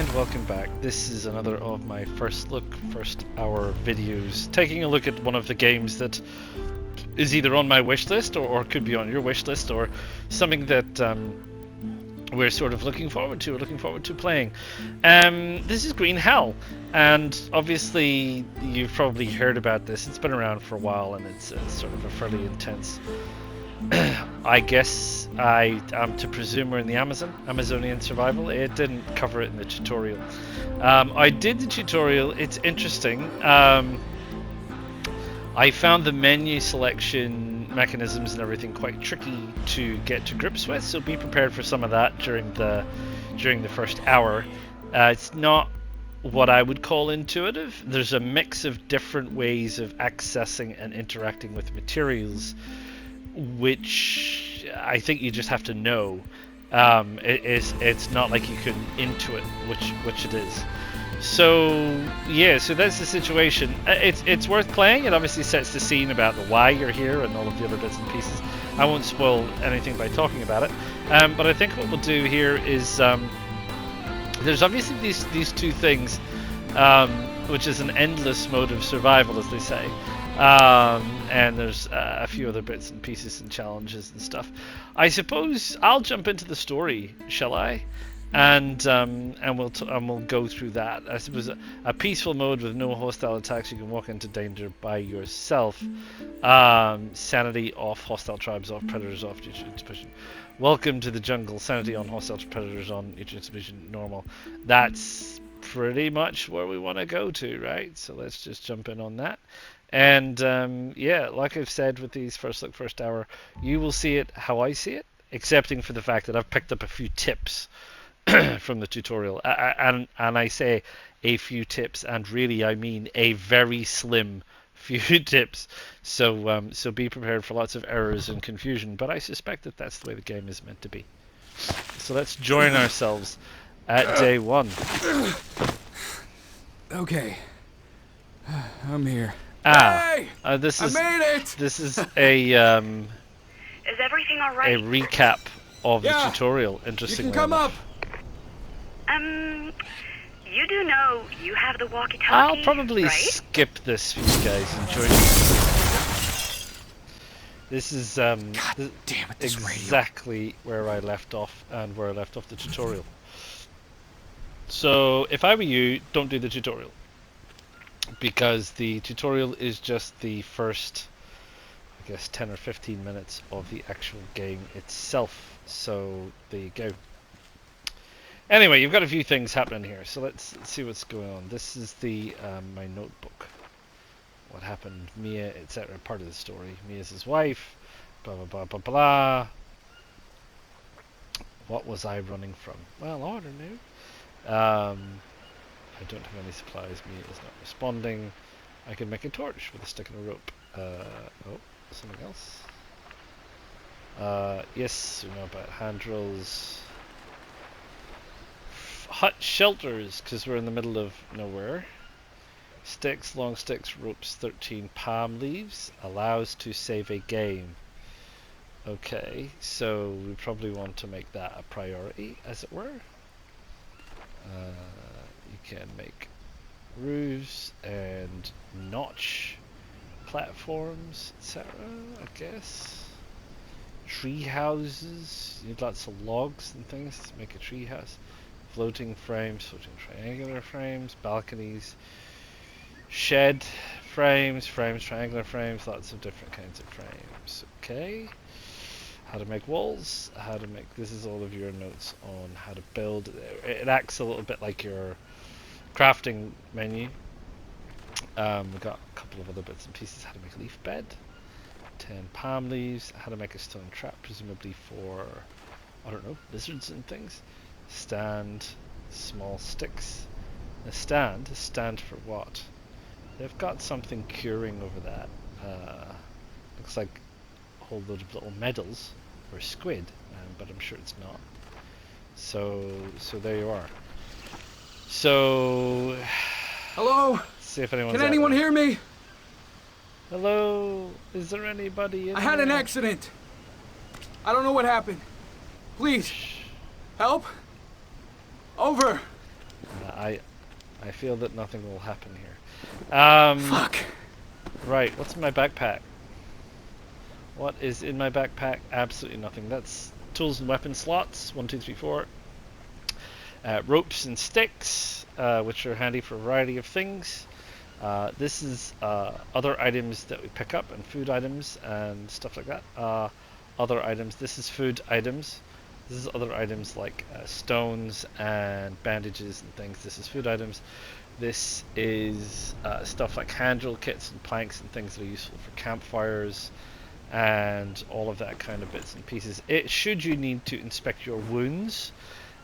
and welcome back. This is another of my first hour videos, taking a look at one of the games that is either on my wish list or could be on your wish list, or something that we're sort of looking forward to playing. This is Green Hell, and obviously you've probably heard about this. It's been around for a while, and it's sort of a fairly intense. I guess I am to presume we're in the Amazonian survival. It didn't cover it in the tutorial. I did the tutorial. It's interesting. I found the menu selection mechanisms and everything quite tricky to get to grips with, so be prepared for some of that during the first hour. It's not what I would call intuitive. There's a mix of different ways of accessing and interacting with materials, which I think you just have to know. It's not like you can intuit which it is. So yeah, so that's the situation. It's worth playing. It obviously sets the scene about the why you're here and all of the other bits and pieces. I won't spoil anything by talking about it. But I think what we'll do here is there's obviously these two things, which is an endless mode of survival, as they say. And there's a few other bits and pieces and challenges and stuff. I suppose I'll jump into the story, shall I? And we'll go through that. I suppose a peaceful mode with no hostile attacks. You can walk into danger by yourself. Sanity off, hostile tribes off, predators off, nutrient distribution. Welcome to the jungle. Sanity on, hostile predators on, nutrient distribution normal. That's pretty much where we want to go to, right? So let's just jump in on that. And yeah, like I've said with these first hour, you will see it how I see it, excepting for the fact that I've picked up a few tips from the tutorial, and I say a few tips, and really I mean a very slim few tips. So so be prepared for lots of errors and confusion, but I suspect that that's the way the game is meant to be. So let's join ourselves at day one. Okay, I'm here. Hey! This I is made it! This is a Is everything all right? a recap of the tutorial. You Interestingly can come enough. up. You do know you have the walkie-talkie, I'll probably right? skip this for you guys and join you. This is God damn it, this exactly where I left off, and where I left off the tutorial. So if I were you, don't do the tutorial, because the tutorial is just the first, I guess, 10 or 15 minutes of the actual game itself. So there you go. Anyway, you've got a few things happening here, so let's see what's going on. This is the my notebook. What happened, Mia, etc. Part of the story. Mia's his wife. Blah blah blah blah blah. What was I running from? Well, I don't know. I don't have any supplies. Mia is not responding. I can make a torch with a stick and a rope. Oh, something else. Yes, we know about hand drills. Hut shelters, because we're in the middle of nowhere. Sticks, long sticks, ropes, 13 palm leaves. Allows to save a game. Okay, so we probably want to make that a priority, as it were. You can make roofs and notch platforms, etc. I guess. Tree houses. You need lots of logs and things to make a tree house. Floating frames, floating triangular frames, balconies, shed frames, triangular frames, lots of different kinds of frames. Okay. How to make walls, how to make, this is all of your notes on how to build. It acts a little bit like your crafting menu. We've got a couple of other bits and pieces. How to make a leaf bed, 10 palm leaves, how to make a stone trap, presumably for, I don't know, lizards and things. Stand, small sticks. A stand for what? They've got something curing over that. Looks like a whole load of little medals for squid, but I'm sure it's not. So there you are. So, Hello? let's see if anyone's Can anyone hear me? Hello? Is there anybody in I had an there? accident. I don't know what happened. Please, help? Over. I feel that nothing will happen here. Fuck. Right, what's in my backpack? What is in my backpack? Absolutely nothing. That's tools and weapon slots. 1, 2, 3, 4. Ropes and sticks, which are handy for a variety of things. This is other items that we pick up, and food items and stuff like that. Other items. This is food items. This is other items like stones and bandages and things. This is food items. This is stuff like hand drill kits and planks and things that are useful for campfires and all of that kind of bits and pieces. Should you need to inspect your wounds,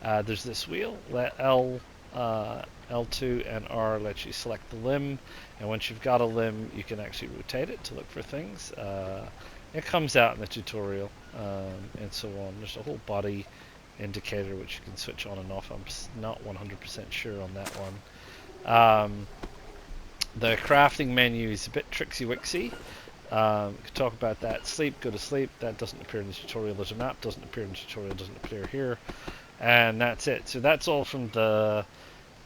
there's this wheel. Let L2 and R let you select the limb, and once you've got a limb, you can actually rotate it to look for things. It comes out in the tutorial, and so on. There's a whole body indicator which you can switch on and off. I'm not 100% sure on that one. The crafting menu is a bit tricksy-wixy. We could talk about that. Sleep, go to sleep. That doesn't appear in the tutorial. There's a map, doesn't appear in the tutorial, doesn't appear here. And that's it. So that's all from the,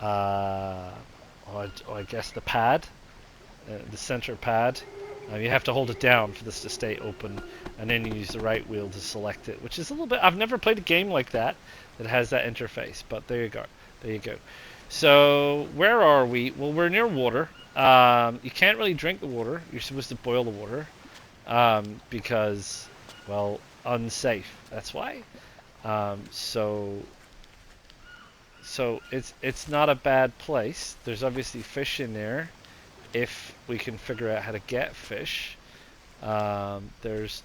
I guess the pad, the center pad. You have to hold it down for this to stay open, and then you use the right wheel to select it, which is a little bit. I've never played a game like that has that interface, but there you go. There you go. So where are we? Well, we're near water. You can't really drink the water. You're supposed to boil the water, because, well, unsafe. That's why. So it's not a bad place. There's obviously fish in there if we can figure out how to get fish. There's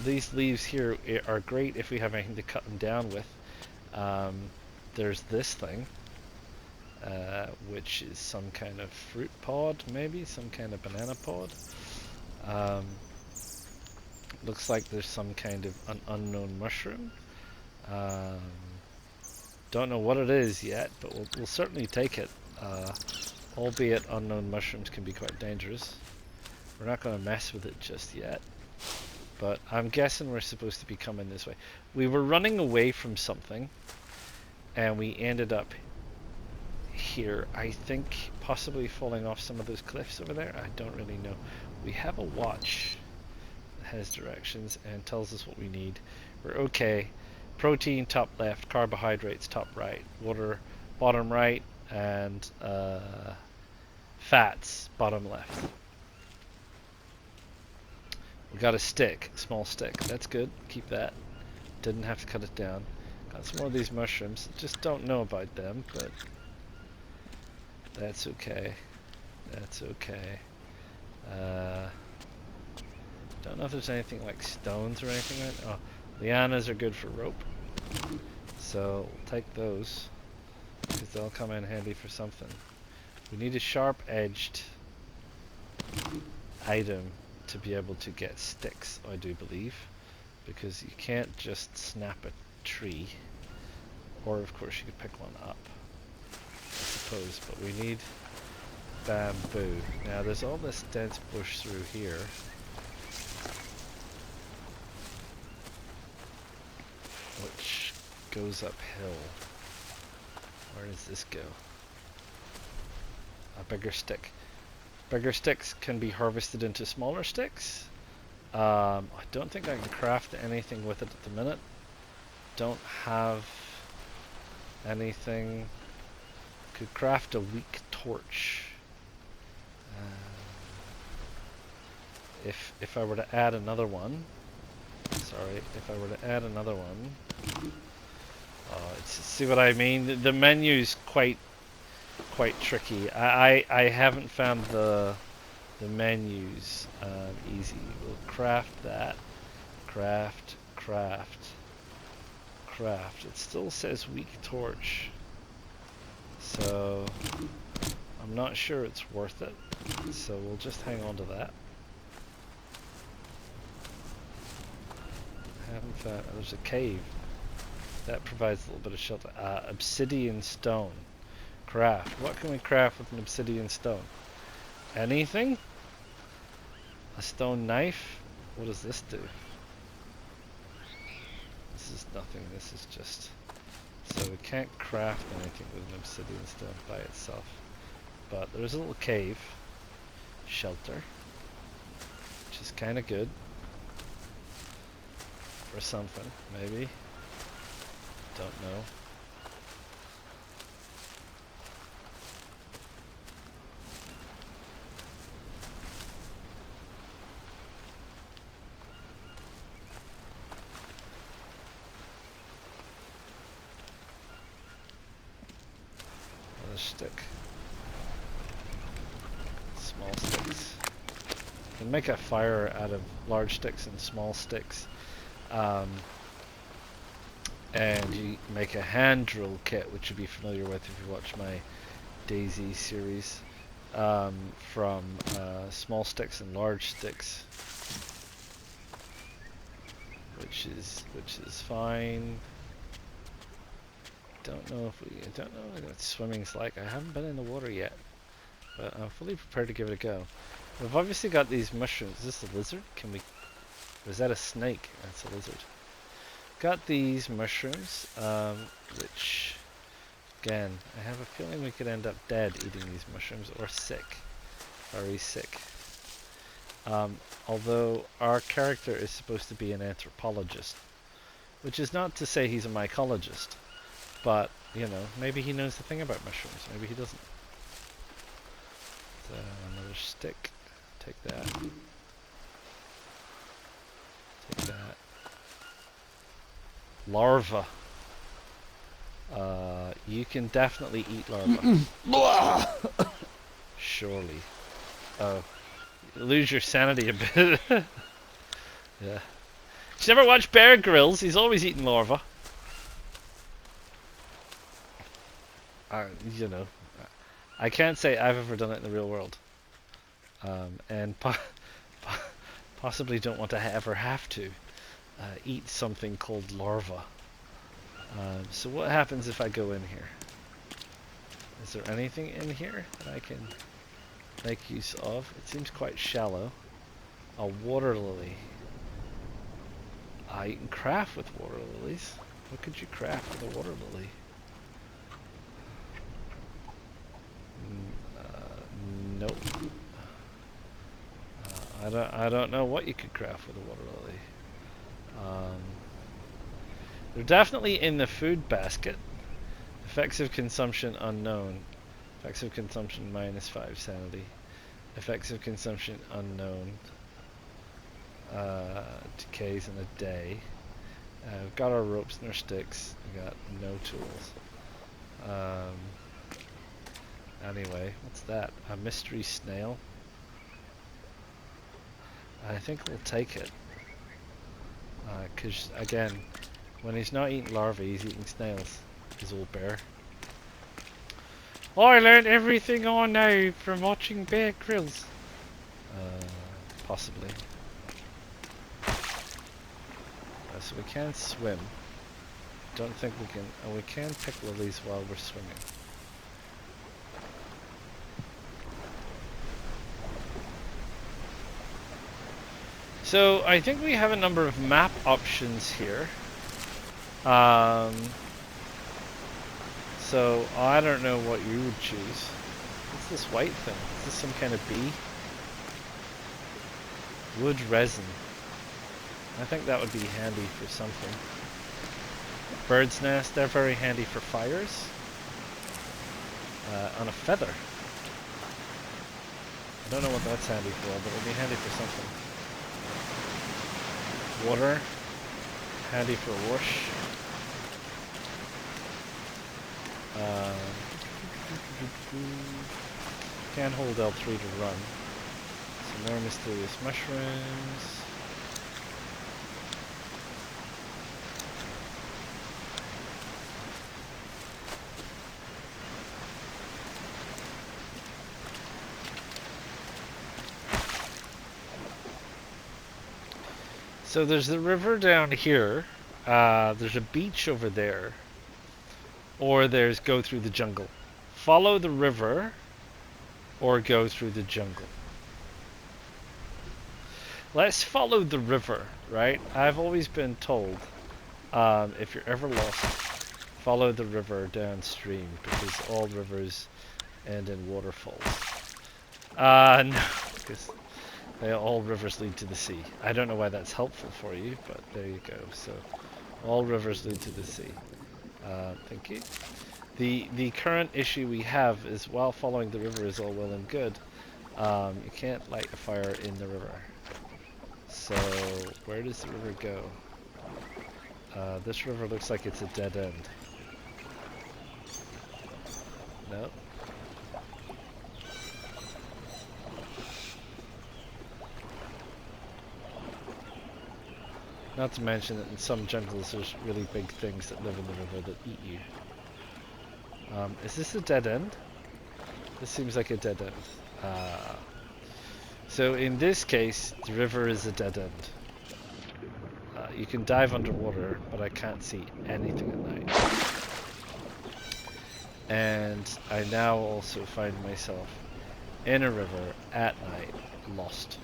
these leaves here are great if we have anything to cut them down with. There's this thing, which is some kind of fruit pod, maybe some kind of banana pod. Looks like there's some kind of an unknown mushroom. Don't know what it is yet, but we'll certainly take it. Albeit unknown mushrooms can be quite dangerous. We're not going to mess with it just yet. But I'm guessing we're supposed to be coming this way. We were running away from something, and we ended up here. I think possibly falling off some of those cliffs over there. I don't really know. We have a watch that has directions and tells us what we need. We're okay. Protein top left, carbohydrates top right, water bottom right, and fats bottom left. We got a stick, small stick. That's good. Keep that. Didn't have to cut it down. Got some more of these mushrooms. Just don't know about them, but that's okay. That's okay. Don't know if there's anything like stones or anything like that. Oh, lianas are good for rope. So we'll take those, because they'll come in handy for something. We need a sharp-edged item to be able to get sticks, I do believe, because you can't just snap a tree, or of course you could pick one up, I suppose, but we need bamboo. Now there's all this dense bush through here. Which goes uphill. Where does this go? A bigger stick. Bigger sticks can be harvested into smaller sticks. I don't think I can craft anything with it at the minute. Don't have anything. Could craft a weak torch. If I were to add another one. Sorry, if I were to add another one. See what I mean? The menu's quite tricky. I haven't found the menus easy. We'll craft that. Craft. It still says weak torch. So I'm not sure it's worth it. So we'll just hang on to that. I haven't found. There's a cave. That provides a little bit of shelter. Obsidian stone. Craft. What can we craft with an obsidian stone? Anything? A stone knife? What does this do? This is nothing. This is just So we can't craft anything with an obsidian stone by itself. But there's a little cave shelter, which is kind of good for something, maybe. Don't know. Another stick. Small sticks. You can make a fire out of large sticks and small sticks. And you make a hand drill kit, which you'll be familiar with if you watch my Daisy series, from small sticks and large sticks, which is fine. I don't know what swimming's like. I haven't been in the water yet, but I'm fully prepared to give it a go. We've obviously got these mushrooms. Is this a lizard? Can we? Or is that a snake? That's a lizard. Got these mushrooms, which, again, I have a feeling we could end up dead eating these mushrooms, or sick, very sick. Although our character is supposed to be an anthropologist, which is not to say he's a mycologist, but, you know, maybe he knows the thing about mushrooms, maybe he doesn't. So, another stick, take that. Take that. Larva. You can definitely eat larva. Surely. Oh. You lose your sanity a bit. Yeah. You never watch Bear Grylls? He's always eating larva. You know. I can't say I've ever done it in the real world. And possibly don't want to ever have to. Eat something called larva. So what happens if I go in here? Is there anything in here that I can make use of? It seems quite shallow. A water lily. You can craft with water lilies. What could you craft with a water lily? Nope. I don't know what you could craft with a water lily. They're definitely in the food basket. Effects of consumption unknown. Effects of consumption -5 sanity. Effects of consumption unknown. Decays in a day. We've got our ropes and our sticks. We got no tools. Anyway, what's that? A mystery snail? I think we'll take it. Because, again, when he's not eating larvae, he's eating snails. His old bear. I learned everything I know from watching Bear Grylls. Possibly. So we can swim. Don't think we can... Oh, we can pick lilies while we're swimming. So I think we have a number of map options here. So I don't know what you would choose. What's this white thing? Is this some kind of bee? Wood resin. I think that would be handy for something. Bird's nest, they're very handy for fires. On a feather. I don't know what that's handy for, but it'll be handy for something. Water, handy for wash. Can't hold L3 to run. Some more mysterious mushrooms. So there's the river down here, there's a beach over there, or there's go through the jungle. Follow the river, or go through the jungle. Let's follow the river, right? I've always been told, if you're ever lost, follow the river downstream because all rivers end in waterfalls. No, because all rivers lead to the sea. I don't know why that's helpful for you, but there you go. So all rivers lead to the sea. Thank you. The current issue we have is while following the river is all well and good, you can't light a fire in the river. So where does the river go? This river looks like it's a dead end. No. Not to mention that in some jungles there's really big things that live in the river that eat you. Is this a dead end? This seems like a dead end. So in this case, the river is a dead end. You can dive underwater, but I can't see anything at night. And I now also find myself in a river at night, lost.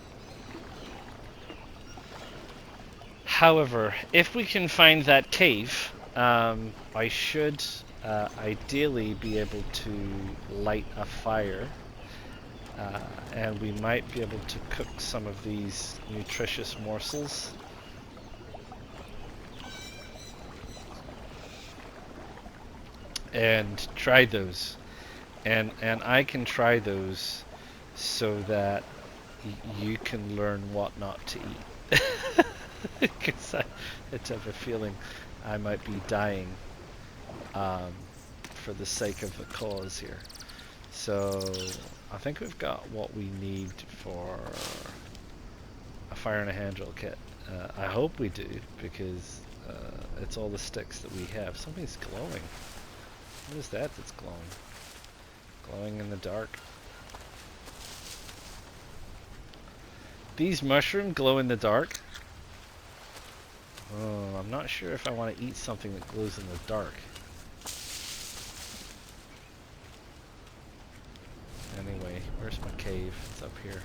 However, if we can find that cave, I should ideally be able to light a fire, and we might be able to cook some of these nutritious morsels. And try those, and I can try those so that you can learn what not to eat. Because I have a feeling I might be dying for the sake of the cause here. So I think we've got what we need for a fire and a hand drill kit. I hope we do, because it's all the sticks that we have. Something's glowing. What is that that's glowing? Glowing in the dark. These mushrooms glow in the dark? Oh, I'm not sure if I want to eat something that glows in the dark. Anyway, where's my cave? It's up here.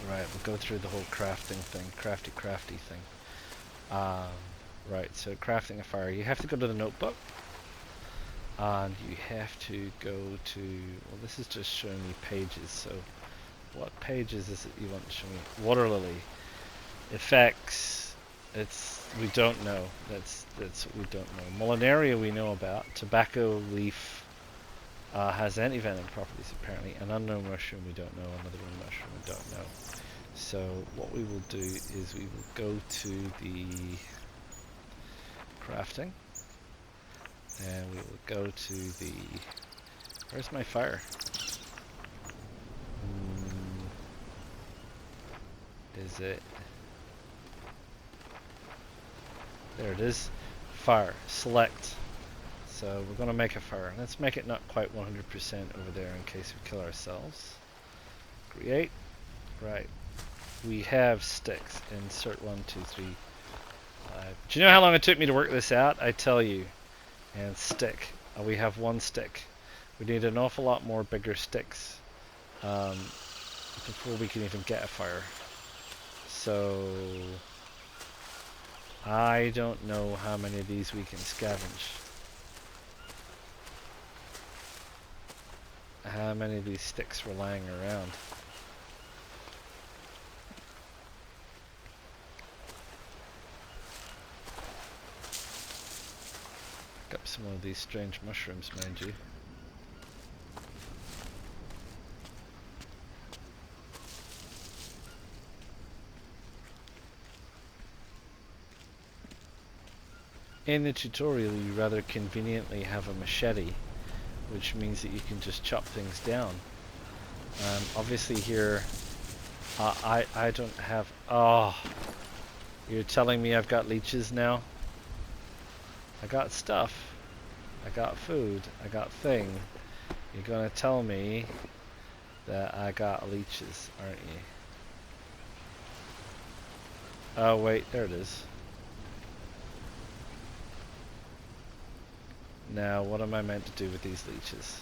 Right, we'll go through the whole crafting thing. Crafty thing. Right, so crafting a fire. You have to go to the notebook. And you have to go to... Well, this is just showing me pages, so... What pages is it you want to show me? Water lily. Effects. We don't know. That's what we don't know. Molinaria we know about. Tobacco leaf has anti-venom properties apparently. An unknown mushroom we don't know. Another mushroom we don't know. So what we will do is we will go to the crafting, and we will go to the... Where's my fire? Is it... There it is. Fire. Select. So we're going to make a fire. Let's make it not quite 100% over there in case we kill ourselves. Create. Right. We have sticks. Insert 1, 2, 3, 5. Do you know how long it took me to work this out? I tell you. And stick. We have 1 stick. We need an awful lot more bigger sticks before we can even get a fire. So I don't know how many of these we can scavenge. How many of these sticks were lying around? Pick up some of these strange mushrooms, mind you. In the tutorial, you rather conveniently have a machete, which means that you can just chop things down. Obviously here, I don't have... Oh, you're telling me I've got leeches now? I got stuff. I got food. I got thing. You're gonna tell me that I got leeches, aren't you? Oh wait, there it is. Now, what am I meant to do with these leeches?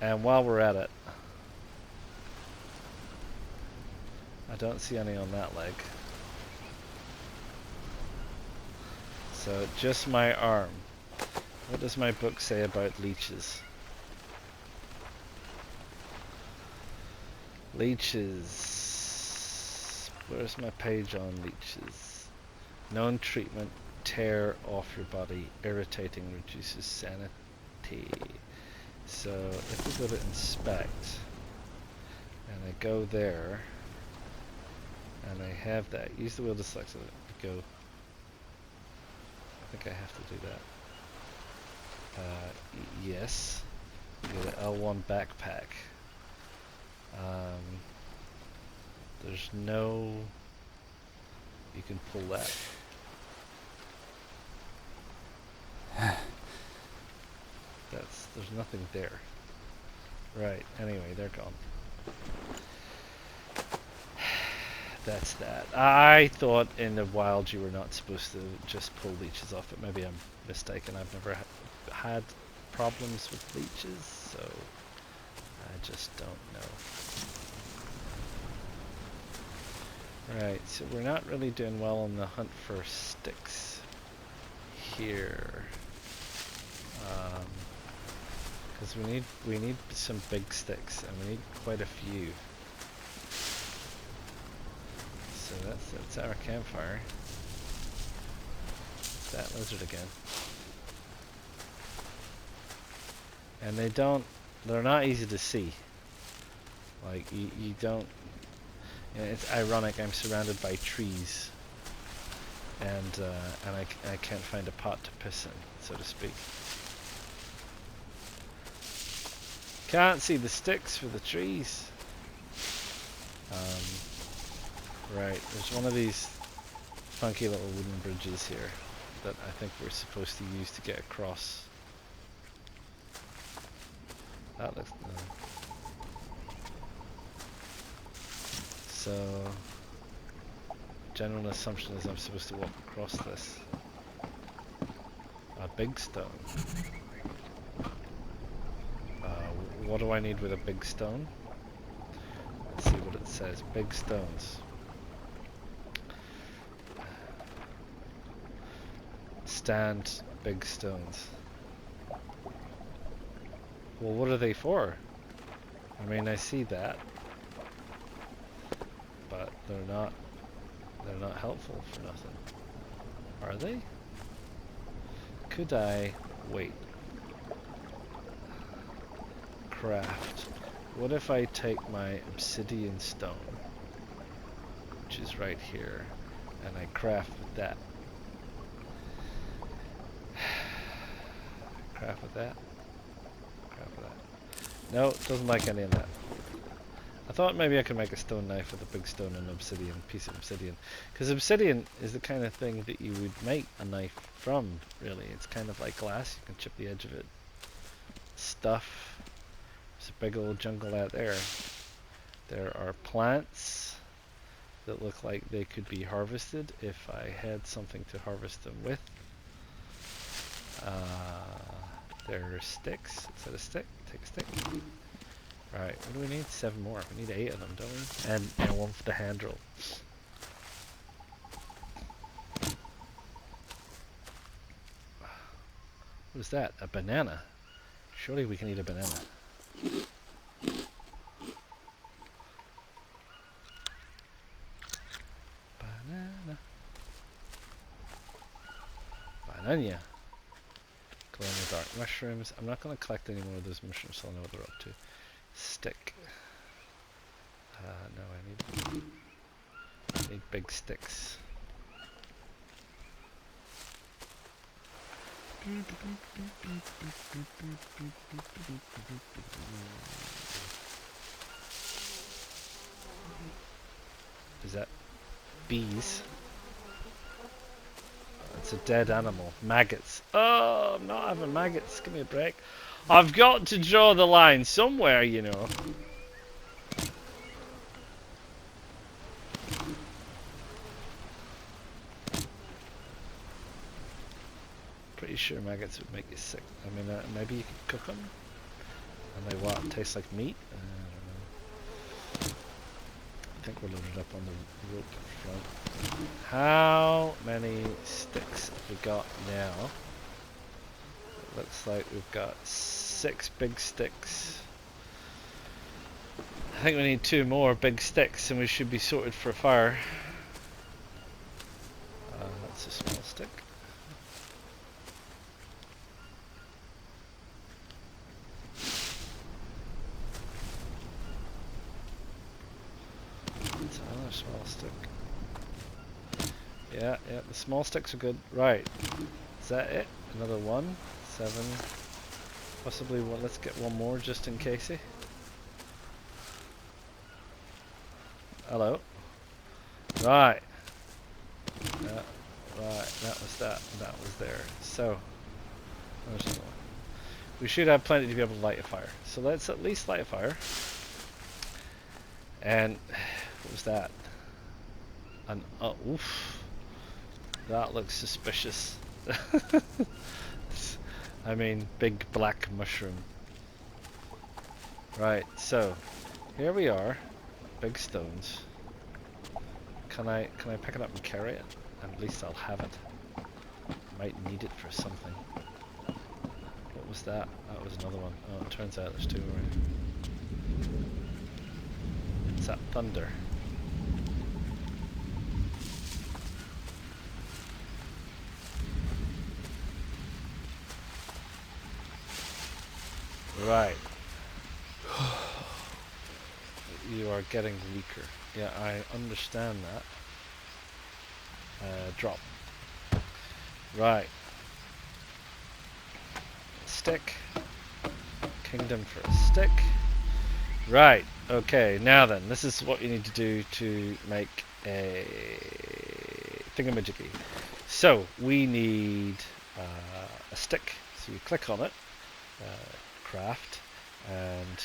And while we're at it, I don't see any on that leg. So just my arm. What does my book say about leeches? Leeches. Where's my page on leeches? Known treatment, tear off your body, irritating, reduces sanity. So if we go to inspect, and I go there, and I have that, use the wheel to select it, go, I think I have to do that. Yes, go to L1 backpack. There's no, you can pull that. There's nothing there. Right, anyway, they're gone. That's that. I thought in the wild you were not supposed to just pull leeches off, but maybe I'm mistaken. I've never had problems with leeches, so I just don't know. Right, so we're not really doing well on the hunt for sticks here. Because we need some big sticks, and we need quite a few. So that's our campfire. That lizard again. And they're not easy to see. Like you don't. You know, it's ironic. I'm surrounded by trees, and I can't find a pot to piss in, so to speak. Can't see the sticks for the trees. Right, there's one of these funky little wooden bridges here that I think we're supposed to use to get across. That looks So, general assumption is I'm supposed to walk across this. A big stone. What do I need with a big stone? Let's see what it says. Big stones. Stand big stones. Well, what are they for? I mean, I see that, but they're not helpful for nothing. Are they? Could I wait? Craft. What if I take my obsidian stone, which is right here, and I craft with that? Craft with that? Craft with that. No, it doesn't like any of that. I thought maybe I could make a stone knife with a big stone and obsidian, piece of obsidian. Because obsidian is the kind of thing that you would make a knife from, really. It's kind of like glass, you can chip the edge of it. Stuff. There's a big old jungle out there. There are plants that look like they could be harvested if I had something to harvest them with. There are sticks. Is that a stick? Take a stick. Right, what do we need? 7 more. We need 8 of them, don't we? And one for the hand drill. What is that? A banana? Surely we can eat a banana. Banana. Banana. Glow in the dark mushrooms. I'm not going to collect any more of those mushrooms so I'll know what they're up to. Stick. No, I need big sticks. Is that bees? It's a dead animal. Maggots. Oh, I'm not having maggots. Give me a break. I've got to draw the line somewhere, you know. Pretty sure maggots would make you sick. I mean, maybe you could cook them. And they what? Taste like meat? I don't know. think we're loaded up on the rope front. How many sticks have we got now? It looks like we've got 6 big sticks. I think we need 2 more big sticks and we should be sorted for a fire. That's a small stick. That's another small stick. Yeah, the small sticks are good. Right. Is that it? Another 1? 7. Possibly one. Let's get 1 more just in casey. Hello. Right. Right, that was that. That was there. So, there's another one. We should have plenty to be able to light a fire. So let's at least light a fire. And what was that? Oof. That looks suspicious. I mean, big black mushroom. Right, so here we are. Big stones. Can I pick it up and carry it? At least I'll have it. Might need it for something. What was that? That was another one. Oh, it turns out there's 2 around. It's that thunder. Right. You are getting weaker. Yeah, I understand that. Drop. Right. Stick. Kingdom for a stick. Right. Okay, now then, this is what you need to do to make a thingamajiggy. So, we need a stick. So you click on it, craft, and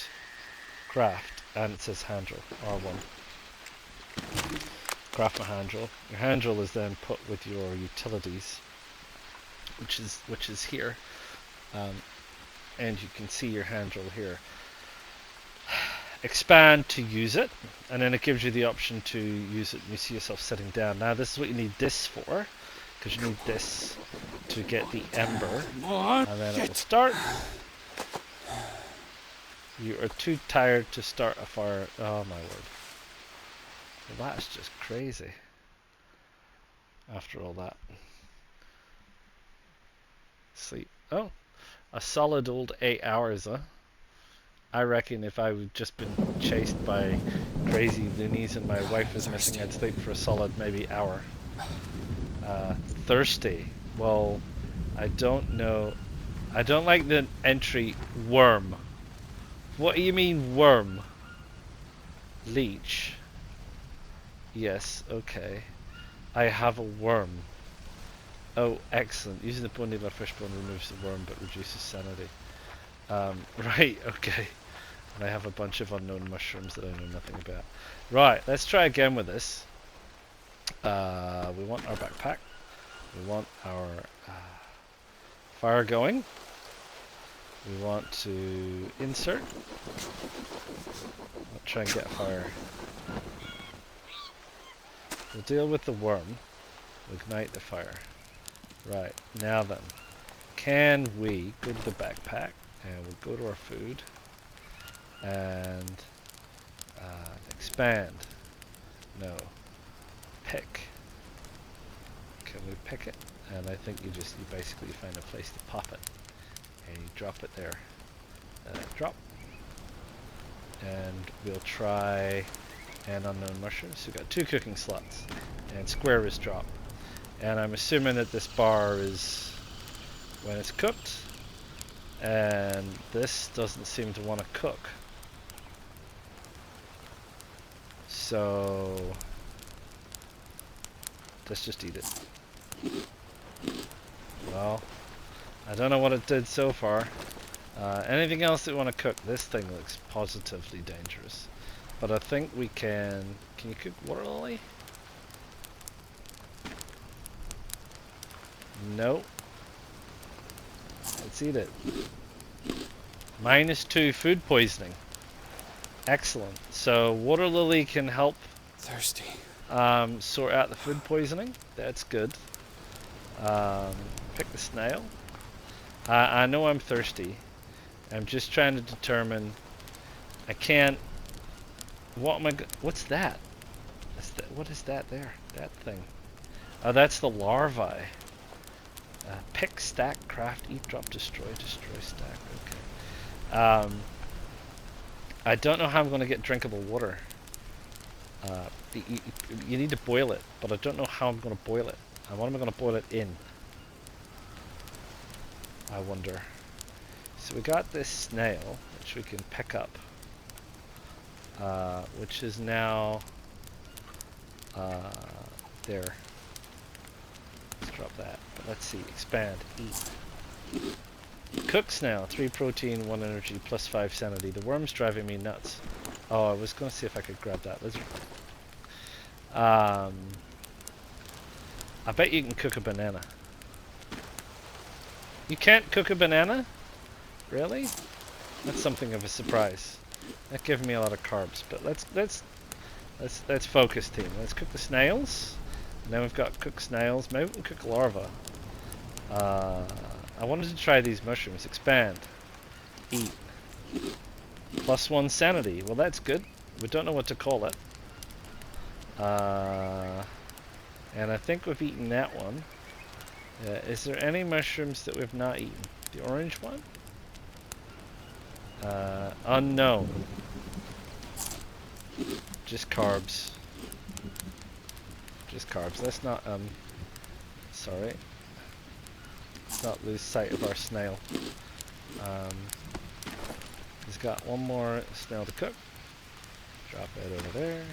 it says hand drill, R1. Craft my hand drill. Your hand drill is then put with your utilities, which is here, and you can see your hand drill here. Expand to use it, and then it gives you the option to use it and you see yourself sitting down. Now this is what you need this for, because you need this to get the ember, and then it will start. You are too tired to start a fire. Oh my word. Well, that's just crazy. After all that. Sleep. Oh, a solid old 8 hours, huh? I reckon if I would just been chased by crazy loonies and my wife was missing, I'd sleep for a solid maybe hour. Thirsty. Well, I don't know. I don't like the entry worm. What do you mean worm? Leech. Yes, okay. I have a worm. Oh, excellent. Using the bone needle or fishbone removes the worm but reduces sanity. Right, okay. And I have a bunch of unknown mushrooms that I know nothing about. Right, let's try again with this. We want our backpack. We want our fire going. We want to insert. I'll try and get a fire. We'll deal with the worm. We'll ignite the fire. Right, now then. Can we go to the backpack and we'll go to our food and expand. No. Pick. Can we pick it? And I think you basically find a place to pop it. And you drop it there. Drop. And we'll try an unknown mushroom. So we've got 2 cooking slots. And square is drop. And I'm assuming that this bar is when it's cooked. And this doesn't seem to want to cook. So let's just eat it. Well, I don't know what it did so far. Anything else that you want to cook? This thing looks positively dangerous. But I think we can... Can you cook water lily? No. Let's eat it. -2 food poisoning. Excellent. So water lily can help Thirsty. Sort out the food poisoning. That's good. Pick the snail. I know I'm thirsty. I'm just trying to determine. I can't. What am I? What's that? What is that there? That thing. Oh, that's the larvae. Pick, stack, craft, eat, drop, destroy, stack. Okay. I don't know how I'm going to get drinkable water. You need to boil it, but I don't know how I'm going to boil it. And what am I going to boil it in? I wonder. So we got this snail, which we can pick up, which is now there. Let's drop that. But let's see. Expand. Eat. Cook snail. 3 protein, 1 energy, plus 5 sanity. The worm's driving me nuts. Oh, I was going to see if I could grab that lizard. I bet you can cook a banana. You can't cook a banana? Really? That's something of a surprise. That gives me a lot of carbs. But let's focus, team. Let's cook the snails. And then we've got cooked snails. Maybe we can cook larvae. I wanted to try these mushrooms. Expand. Eat. Plus 1 sanity. Well, that's good. We don't know what to call it. And I think we've eaten that one. Is there any mushrooms that we've not eaten? The orange one? Unknown. Just carbs. Just carbs. Let's not, sorry. Let's not lose sight of our snail. He's got one more snail to cook. Drop it over there.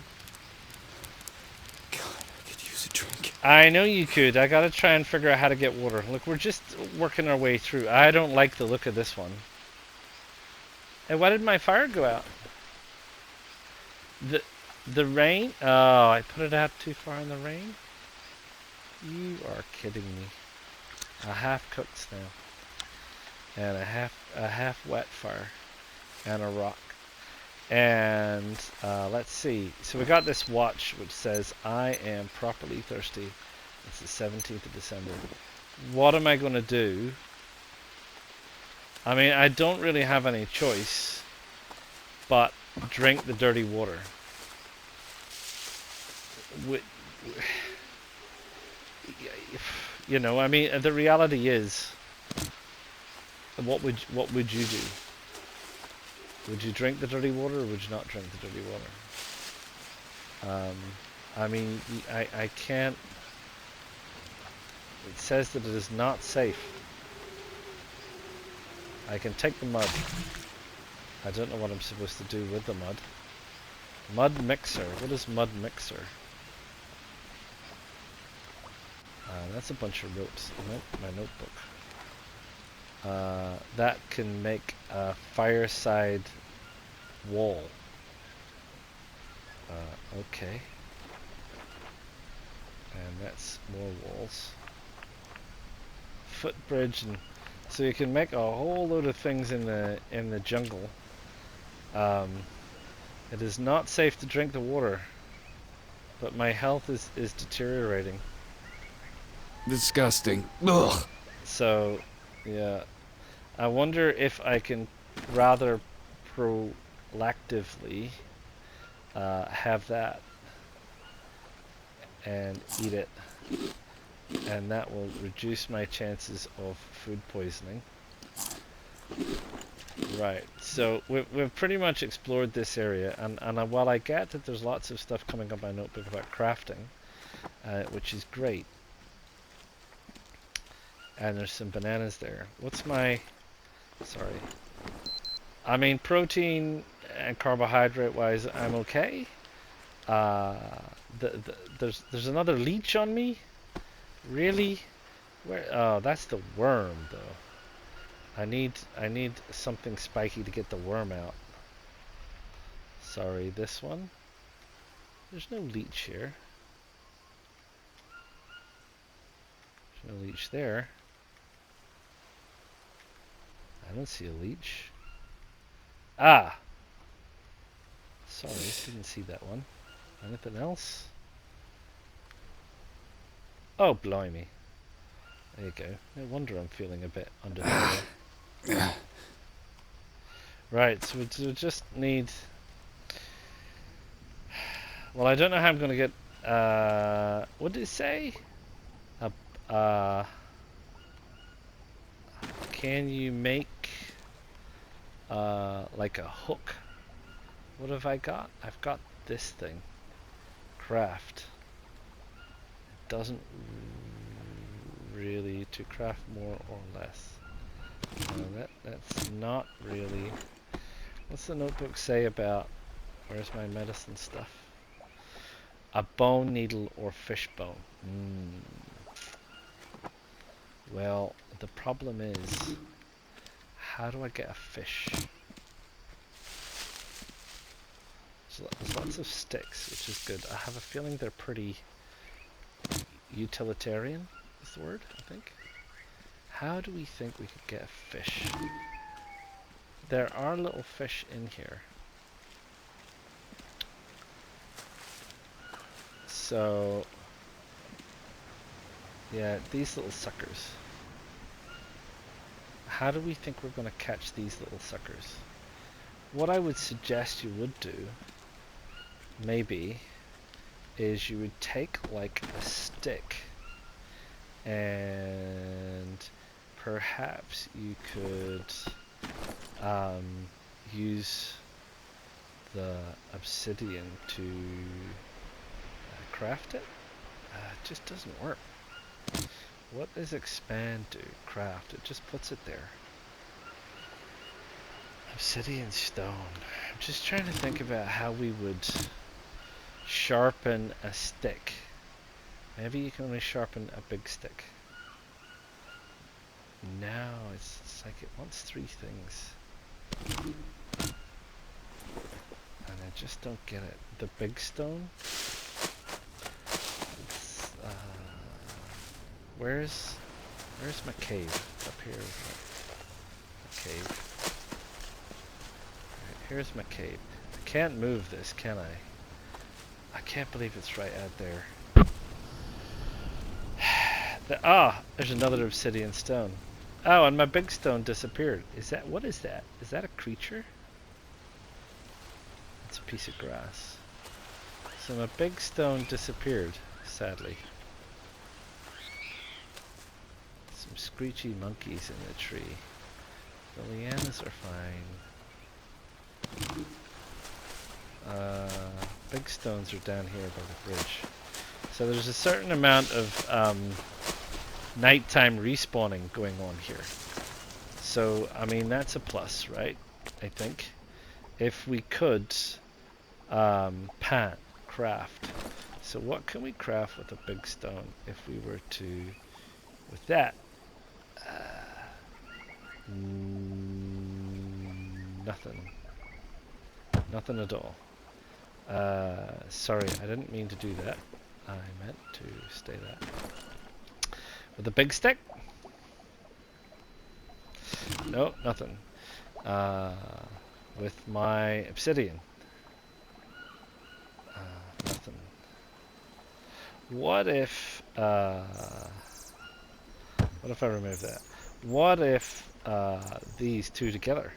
God, I could use a drink. I know you could. I gotta try and figure out how to get water. Look, we're just working our way through. I don't like the look of this one. And why did my fire go out? The rain? Oh, I put it out too far in the rain? You are kidding me. A half-cooked snail. And a half wet fire. And a rock. And let's see. So we got this watch which says, I am properly thirsty. It's the 17th of December. What am I going to do? I mean, I don't really have any choice but drink the dirty water. You know, I mean, the reality is, what would you do? Would you drink the dirty water, or would you not drink the dirty water? I mean, I can't. It says that it is not safe. I can take the mud. I don't know what I'm supposed to do with the mud. Mud mixer. What is mud mixer? That's a bunch of ropes. Nope, my notebook. That can make a fireside wall. Okay. And that's more walls. Footbridge, and so you can make a whole load of things in the jungle. It is not safe to drink the water, but my health is deteriorating. Disgusting. Ugh. So, yeah. I wonder if I can rather proactively have that and eat it, and that will reduce my chances of food poisoning. Right, so we've pretty much explored this area, and while I get that there's lots of stuff coming up my notebook about crafting, which is great, and there's some bananas there. What's my... Sorry. I mean, protein and carbohydrate wise, I'm okay. There's another leech on me? Really? Where? Oh, that's the worm, though. I need something spiky to get the worm out. Sorry, this one? There's no leech here. There's no leech there. I don't see a leech. Ah! Sorry, didn't see that one. Anything else? Oh, blimey. There you go. No wonder I'm feeling a bit under the weather. Right, so we just need... Well, I don't know how I'm going to get... what did it say? Can you make... like a hook? What have I got? I've got this thing. Craft. It doesn't really... To craft more or less. That's not really... What's the notebook say about... Where's my medicine stuff? A bone needle or fish bone. Well, the problem is... How do I get a fish? So there's lots of sticks, which is good. I have a feeling they're pretty... utilitarian, is the word, I think. How do we think we could get a fish? There are little fish in here. So... Yeah, these little suckers. How do we think we're going to catch these little suckers? What I would suggest you would do, maybe, is you would take like a stick and perhaps you could use the obsidian to craft it. It just doesn't work. What does expand do? Craft. It just puts it there. Obsidian stone. I'm just trying to think about how we would sharpen a stick. Maybe you can only sharpen a big stick. No, it's like it wants 3 things. And I just don't get it. The big stone? Where's my cave? Up here is my cave. Right, here's my cave. I can't move this, can I? I can't believe it's right out there. There's another obsidian stone. Oh, and my big stone disappeared. What is that? Is that a creature? It's a piece of grass. So my big stone disappeared, sadly. Some screechy monkeys in the tree. The lianas are fine. Big stones are down here by the bridge. So there's a certain amount of nighttime respawning going on here. So, I mean, that's a plus, right? I think. If we could craft. So what can we craft with a big stone if we were to... With that, nothing. Nothing at all. Sorry, I didn't mean to do that. I meant to stay that. With a big stick? No, nothing. With my obsidian? Nothing. What if I remove that? What if these two together?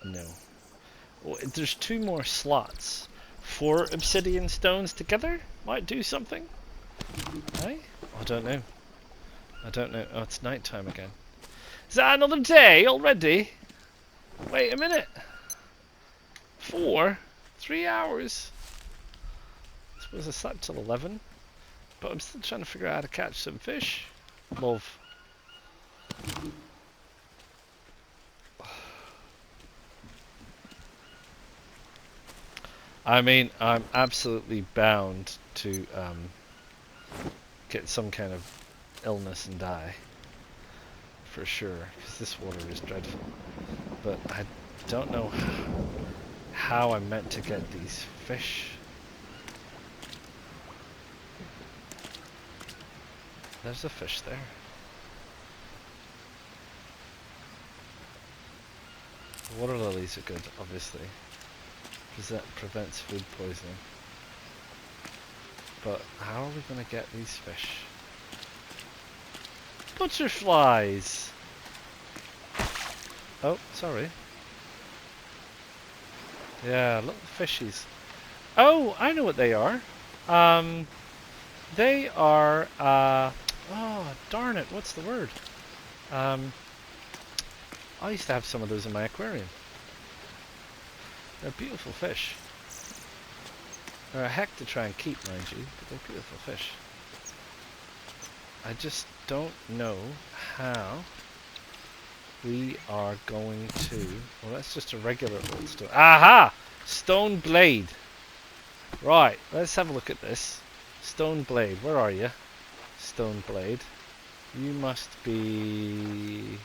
No. Well, there's 2 more slots. 4 obsidian stones together might do something. Hey? I don't know. I don't know. Oh, it's night time again. Is that another day already? Wait a minute. 4? 3 hours? I suppose I slept till 11. But I'm still trying to figure out how to catch some fish. Love. I mean, I'm absolutely bound to get some kind of illness and die. For sure, because this water is dreadful. But I don't know how I'm meant to get these fish. There's a fish there. Water lilies are good, obviously. because that prevents food poisoning. But how are we going to get these fish? Butterflies! Oh, sorry. Yeah, little fishies. Oh, I know what they are. They are, oh, darn it, what's the word? I used to have some of those in my aquarium. They're beautiful fish. They're a heck to try and keep, mind you, but they're beautiful fish. I just don't know how we are going to... Well, that's just a regular old stone. Aha! Stone blade. Right, let's have a look at this. Stone blade, where are you? Stone blade. You must be...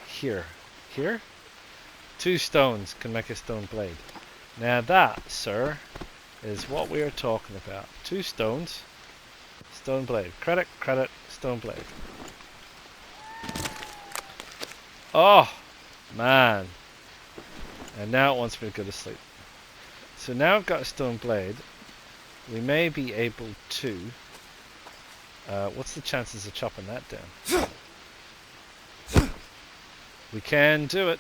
here. Here? 2 stones can make a stone blade. Now that, sir, is what we are talking about. 2 stones, stone blade. Credit, credit, stone blade. Oh, man. And now it wants me to go to sleep. So now I've got a stone blade. We may be able to... what's the chances of chopping that down? We can do it.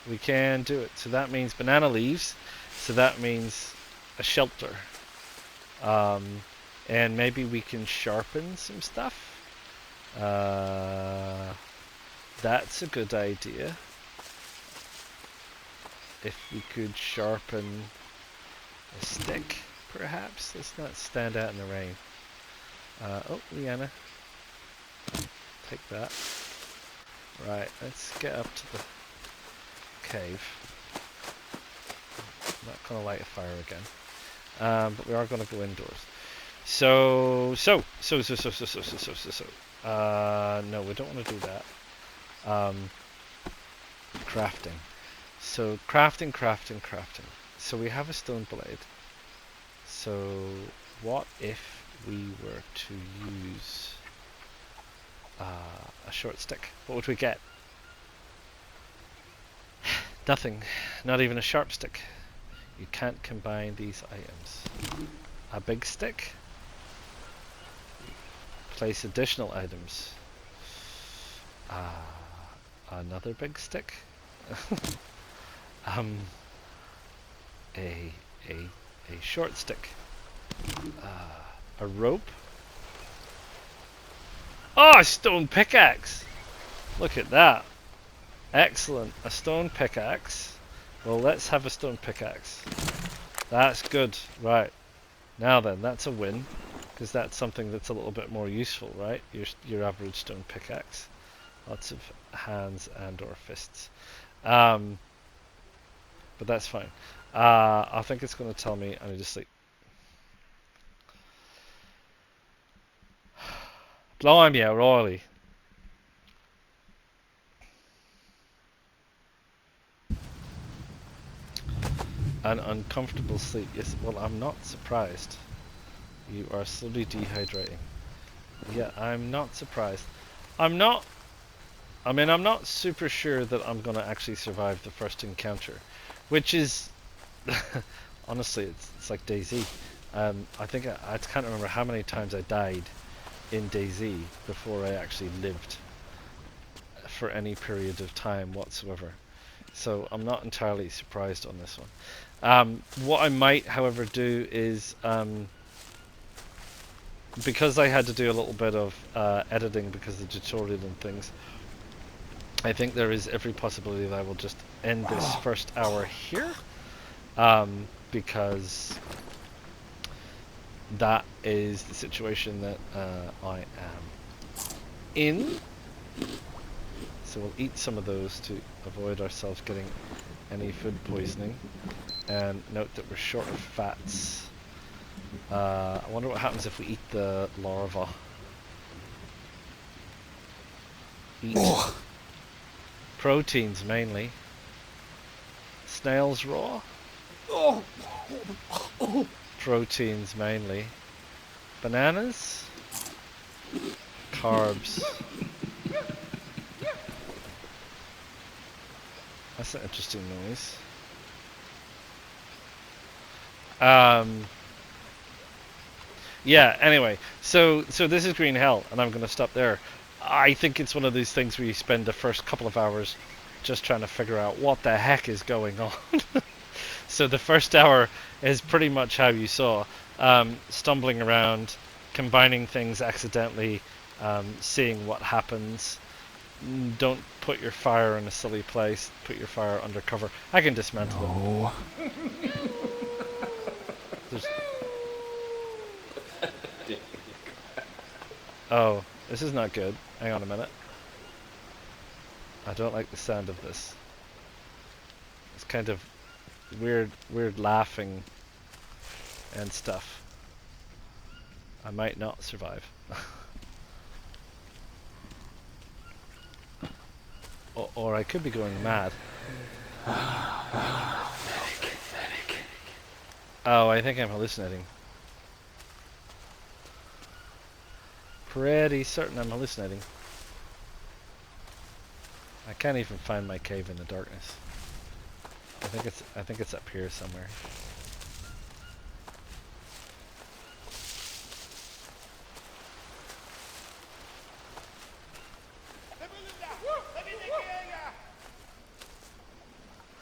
We can do it. So that means banana leaves. So that means a shelter. And maybe we can sharpen some stuff. That's a good idea. If we could sharpen a stick, perhaps. Let's not stand out in the rain. Oh, Leanna. Take that. Right, let's get up to the cave. I'm not going to light a fire again. But we are going to go indoors. No, we don't want to do that. Crafting. So, crafting. So we have a stone blade. So, what if we were to use a short stick? What would we get? Nothing. Not even a sharp stick. You can't combine these items. A big stick. Place additional items. Another big stick. A short stick. A rope. Oh, a stone pickaxe! Look at that. Excellent. A stone pickaxe. Well, let's have a stone pickaxe. That's good. Right. Now then, that's a win. Because that's something that's a little bit more useful, right? Your average stone pickaxe. Lots of hands and or fists. But that's fine. I think it's going to tell me I need to sleep. Blimey, O'Reilly. An uncomfortable sleep. Yes, well, I'm not surprised. You are slowly dehydrating. Yeah, I'm not surprised. I'm not super sure that I'm going to actually survive the first encounter. Which is... honestly, it's like DayZ. I think I can't remember how many times I died in DayZ before I actually lived for any period of time whatsoever. So I'm not entirely surprised on this one. What I might, however, do is... because I had to do a little bit of editing because of the tutorial and things, I think there is every possibility that I will just end this first hour here, because that is the situation that I am in. So we'll eat some of those to avoid ourselves getting any food poisoning, and note that we're short of fats. I wonder what happens if we eat the larva. Eat proteins mainly. Snails raw. Proteins mainly. Bananas. Carbs. That's an interesting noise. Yeah, anyway, so this is Green Hell, and I'm going to stop there. I think it's one of those things where you spend the first couple of hours just trying to figure out what the heck is going on. So the first hour is pretty much how you saw, stumbling around, combining things accidentally, seeing what happens. Don't put your fire in a silly place, put your fire under cover. I can dismantle it. Oh. There's... Oh, this is not good. Hang on a minute. I don't like the sound of this. It's kind of weird laughing and stuff. I might not survive. or I could be going mad. Oh, I think I'm hallucinating. Pretty certain I'm hallucinating. I can't even find my cave in the darkness. I think it's up here somewhere.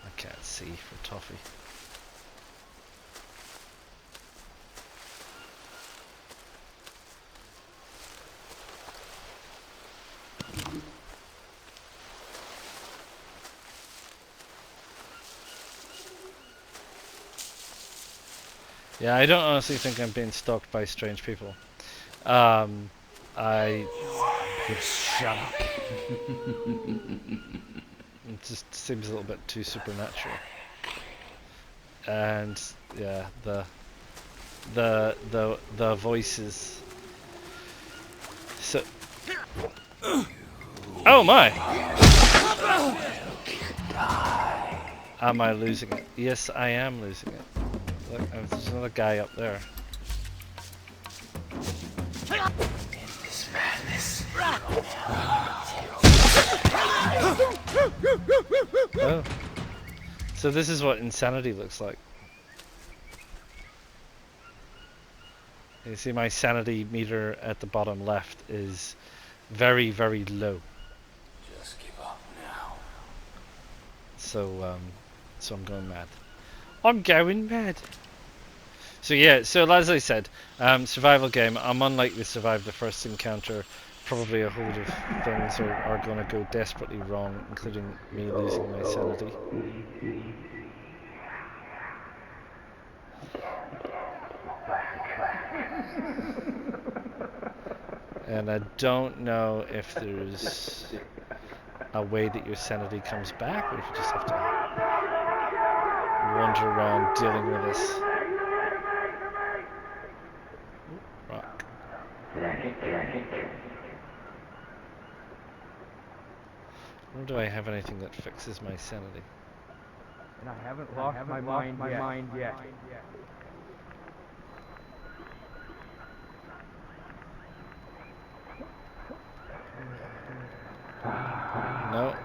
I can't see for toffee. Yeah, I don't honestly think I'm being stalked by strange people. Shut up. It just seems a little bit too supernatural. And yeah, the voices. So. Oh my! Am I losing it? Yes, I am losing it. Look, there's another guy up there. This madness. Oh. So this is what insanity looks like. You see my sanity meter at the bottom left is very, very low. Just give up now. So I'm going mad. I'm going mad. So yeah, so as I said, survival game. I'm unlikely to survive the first encounter. Probably a whole lot of things are going to go desperately wrong, including me losing my sanity. And I don't know if there's a way that your sanity comes back, or if you just have to wander around dealing with this. Rock. Nor do I have anything that fixes my sanity. And I haven't lost my mind yet. No.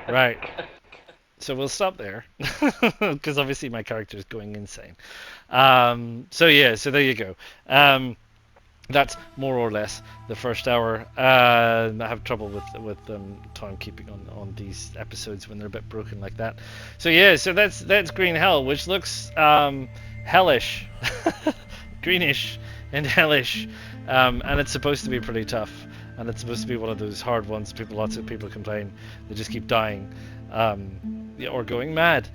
Right. So we'll stop there, because obviously my character is going insane. So yeah, so there you go. That's more or less the first hour. I have trouble with timekeeping on these episodes when they're a bit broken like that. So yeah, so that's Green Hell, which looks hellish, greenish and hellish, and it's supposed to be pretty tough. And it's supposed to be one of those hard ones. Lots of people complain they just keep dying, or going mad,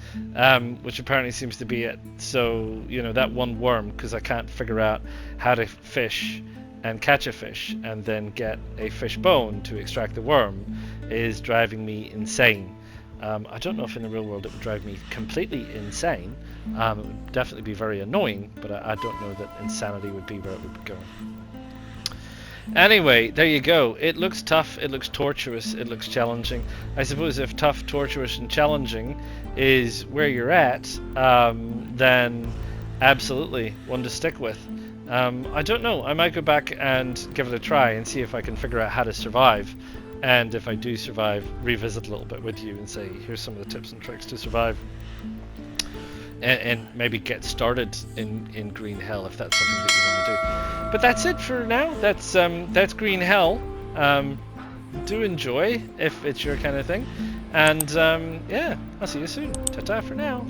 which apparently seems to be it. So that one worm, because I can't figure out how to fish and catch a fish and then get a fish bone to extract the worm, is driving me insane. I don't know if in the real world it would drive me completely insane. It would definitely be very annoying, but I don't know that insanity would be where it would go. Anyway, there you go. It looks tough, it looks torturous, it looks challenging. I suppose if tough, torturous, and challenging is where you're at, then absolutely one to stick with. I don't know. I might go back and give it a try and see if I can figure out how to survive. And if I do survive, revisit a little bit with you and say, here's some of the tips and tricks to survive. And maybe get started in Green Hell if that's something that you want to do. But that's it for now. That's Green Hell. Do enjoy if it's your kind of thing. And yeah, I'll see you soon. Ta-ta for now.